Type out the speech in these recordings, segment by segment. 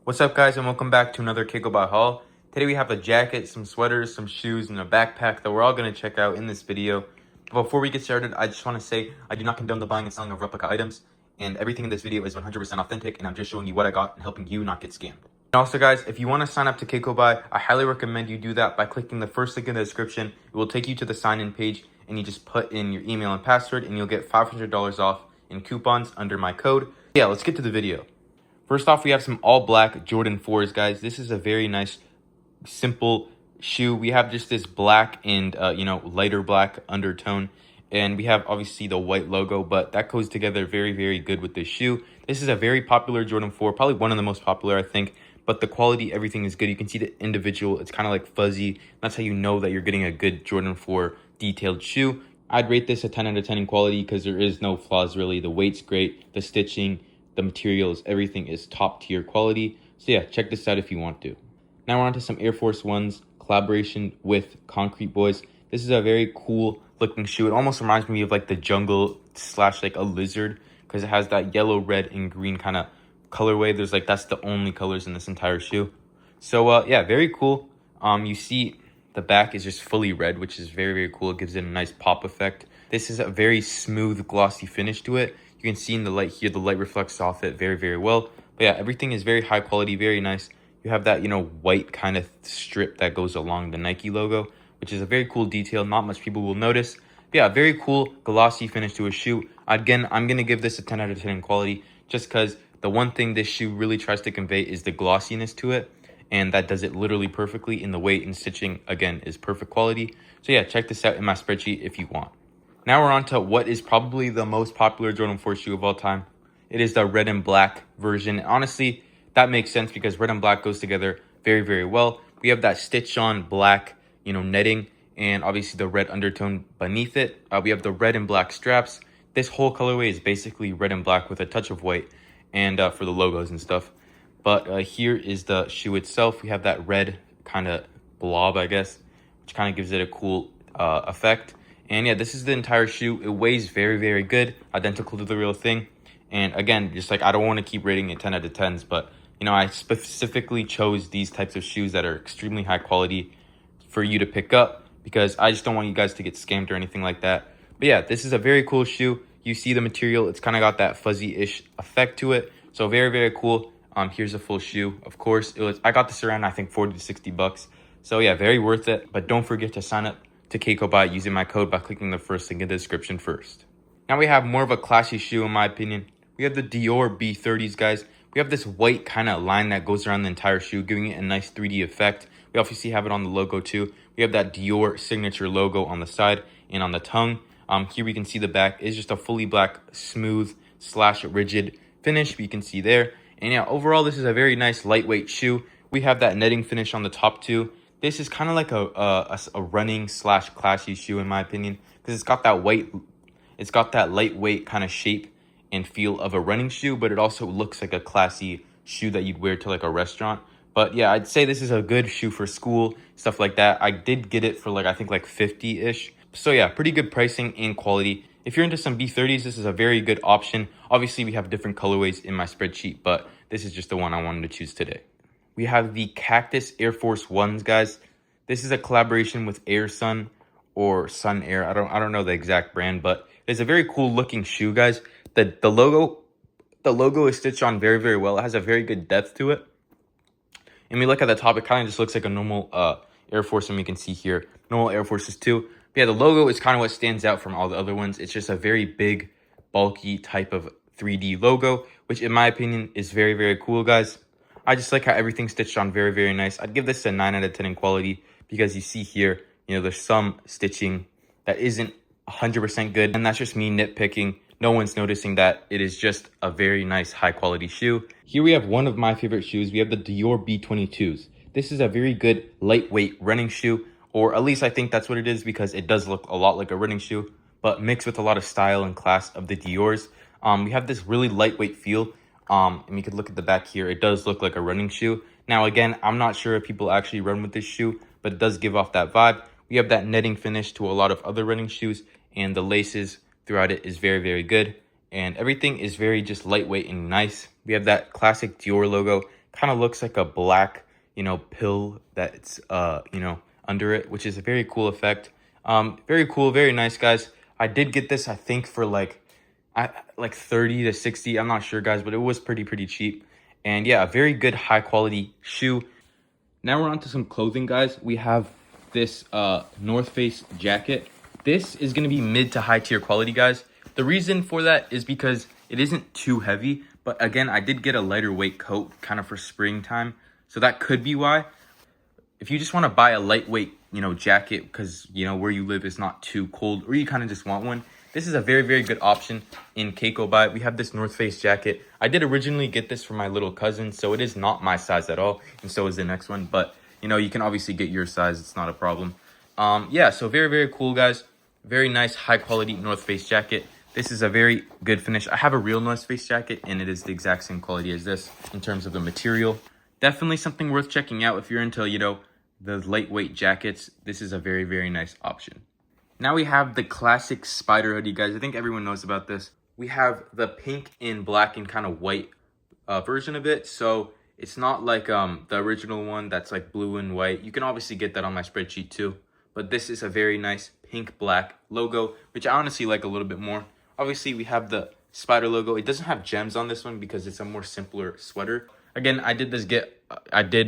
What's up, guys, and welcome back to another KAKOBUY haul. Today we have a jacket, some sweaters, some shoes, and a backpack that we're all going to check out in this video. But before we get started, I just want to say I do not condone the buying and selling of replica items, and everything in this video is 100% authentic, and I'm just showing you what I got and helping you not get scammed. And also, guys, if you want to sign up to KAKOBUY, I highly recommend you do that by clicking the first link in the description. It will take you to the sign-in page, and you just put in your email and password, and you'll get $500 off in coupons under my code. Yeah, let's get to the video. First off, we have some all black Jordan 4s, guys. This is a very nice, simple shoe. We have just this black and, lighter black undertone. And we have, obviously, the white logo, but that goes together very, very good with this shoe. This is a very popular Jordan 4, probably one of the most popular, I think. But the quality, everything is good. You can see the individual. It's kind of like fuzzy. That's how you know that you're getting a good Jordan 4 detailed shoe. I'd rate this a 10 out of 10 in quality because there is no flaws, really. The weight's great. The stitching, the materials, everything is top tier quality. So yeah, check this out if you want to. Now we're on to some Air Force Ones collaboration with Concrete Boys. This is a very cool looking shoe. It almost reminds me of like the jungle slash like a lizard because it has that yellow, red, and green kind of colorway. There's like, that's the only colors in this entire shoe. So yeah, very cool. You see the back is just fully red, which is very, very cool. It gives it a nice pop effect. This is a very smooth, glossy finish to it. You can see in the light here, the light reflects off it very, very well. But yeah, everything is very high quality, very nice. You have that, white kind of strip that goes along the Nike logo, which is a very cool detail. Not much people will notice. But yeah, very cool, glossy finish to a shoe. Again, I'm going to give this a 10 out of 10 in quality just because the one thing this shoe really tries to convey is the glossiness to it. And that does it literally perfectly. In the weight and stitching, again, is perfect quality. So yeah, check this out in my spreadsheet if you want. Now we're on to what is probably the most popular Jordan 4 shoe of all time. It is the red and black version. Honestly, that makes sense because red and black goes together very, very well. We have that stitch on black, netting, and obviously the red undertone beneath it. We have the red and black straps. This whole colorway is basically red and black with a touch of white and for the logos and stuff. But here is the shoe itself. We have that red kind of blob, I guess, which kind of gives it a cool effect. And yeah, this is the entire shoe. It weighs very, very good, identical to the real thing. And again, just like I don't want to keep rating it 10 out of 10s, but I specifically chose these types of shoes that are extremely high quality for you to pick up because I just don't want you guys to get scammed or anything like that. But yeah, this is a very cool shoe. You see the material, it's kind of got that fuzzy-ish effect to it. So very, very cool. Here's a full shoe. Of course, I got this around, I think, 40 to 60 bucks. So yeah, very worth it. But don't forget to sign up to KAKOBUY using my code by clicking the first link in the description first. Now we have more of a classy shoe in my opinion. We have the Dior B30s, guys. We have this white kind of line that goes around the entire shoe, giving it a nice 3D effect. We obviously have it on the logo too. We have that Dior signature logo on the side and on the tongue. Here we can see the back is just a fully black, smooth slash rigid finish. You can see there. And yeah, overall, this is a very nice lightweight shoe. We have that netting finish on the top too. This is kind of like a running slash classy shoe in my opinion because it's got that lightweight kind of shape and feel of a running shoe, but it also looks like a classy shoe that you'd wear to like a restaurant. But yeah, I'd say this is a good shoe for school, stuff like that. I did get it for I think 50-ish. So yeah, pretty good pricing and quality. If you're into some B30s, this is a very good option. Obviously, we have different colorways in my spreadsheet, but this is just the one I wanted to choose today. We have the Cactus Air Force Ones, guys. This is a collaboration with Air Sun or Sun Air. I don't know the exact brand, but it's a very cool looking shoe, guys. The logo is stitched on very, very well. It has a very good depth to it. And we look at the top, it kind of just looks like a normal Air Force, and we can see here normal Air Forces too. But yeah, the logo is kind of what stands out from all the other ones. It's just a very big, bulky type of 3D logo, which in my opinion is very, very cool, guys. I just like how everything's stitched on very, very nice. I'd give this a 9 out of 10 in quality because you see here, there's some stitching that isn't 100% good. And that's just me nitpicking. No one's noticing that. It is just a very nice high quality shoe. Here we have one of my favorite shoes. We have the Dior B22s. This is a very good lightweight running shoe, or at least I think that's what it is because it does look a lot like a running shoe, but mixed with a lot of style and class of the Dior's. We have this really lightweight feel. And you could look at the back here. It does look like a running shoe. Now, again, I'm not sure if people actually run with this shoe, but it does give off that vibe. We have that netting finish to a lot of other running shoes, and the laces throughout it is very, very good. And everything is very just lightweight and nice. We have that classic Dior logo Kind of looks like a black, pill that's, under it, which is a very cool effect. Very cool, very nice, guys. I did get this, I think, for like 30 to 60. I'm not sure, guys, but it was pretty cheap. And yeah, a very good high quality shoe. Now we're on to some clothing, guys. We have this North Face jacket. This is going to be mid to high tier quality, guys. The reason for that is because it isn't too heavy. But again, I did get a lighter weight coat kind of for springtime. So that could be why. If you just want to buy a lightweight, jacket because, where you live is not too cold, or you kind of just want one, this is a very good option in KAKOBUY. We have this North Face jacket. I did originally get this for my little cousin, so it is not my size at all, and so is the next one. But, you can obviously get your size. It's not a problem. Yeah, so very cool, guys. Very nice, high-quality North Face jacket. This is a very good finish. I have a real North Face jacket, and it is the exact same quality as this in terms of the material. Definitely something worth checking out if you're into, the lightweight jackets. This is a very nice option. Now we have the classic spider hoodie, guys. I think everyone knows about this. We have the pink and black and kind of white version of it. So it's not like the original one that's like blue and white. You can obviously get that on my spreadsheet too. But this is a very nice pink-black logo, which I honestly like a little bit more. Obviously, we have the spider logo. It doesn't have gems on this one because it's a more simpler sweater. Again, I did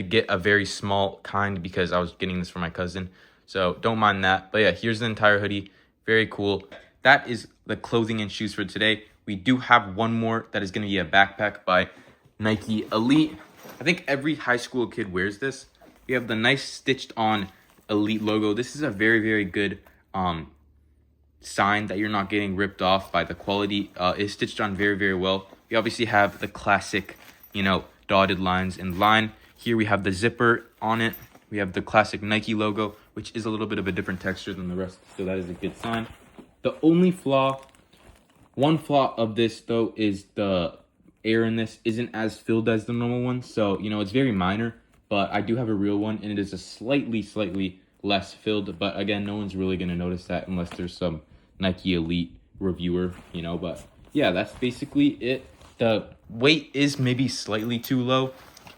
get a very small kind because I was getting this for my cousin. So don't mind that. But yeah, here's the entire hoodie. Very cool. That is the clothing and shoes for today. We do have one more that is going to be a backpack by Nike Elite. I think every high school kid wears this. We have the nice stitched on Elite logo. This is a very good sign that you're not getting ripped off by the quality. It's stitched on very well. We obviously have the classic, dotted lines in line. Here we have the zipper on it. We have the classic Nike logo, which is a little bit of a different texture than the rest, so that is a good sign. The only one flaw of this though is the air in this isn't as filled as the normal one, so it's very minor. But I do have a real one, and it is a slightly less filled. But again, no one's really gonna notice that unless there's some Nike Elite reviewer, But yeah, that's basically it. The weight is maybe slightly too low.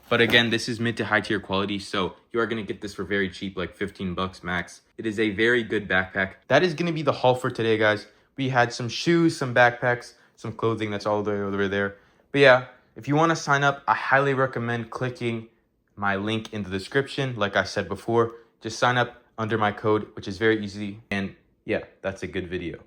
But again, this is mid to high tier quality, so you are going to get this for very cheap, like 15 bucks max. It is a very good backpack. That is going to be the haul for today, guys. We had some shoes, some backpacks, some clothing. That's all the way over there. But yeah, if you want to sign up, I highly recommend clicking my link in the description. Like I said before, just sign up under my code, which is very easy. And yeah, that's a good video.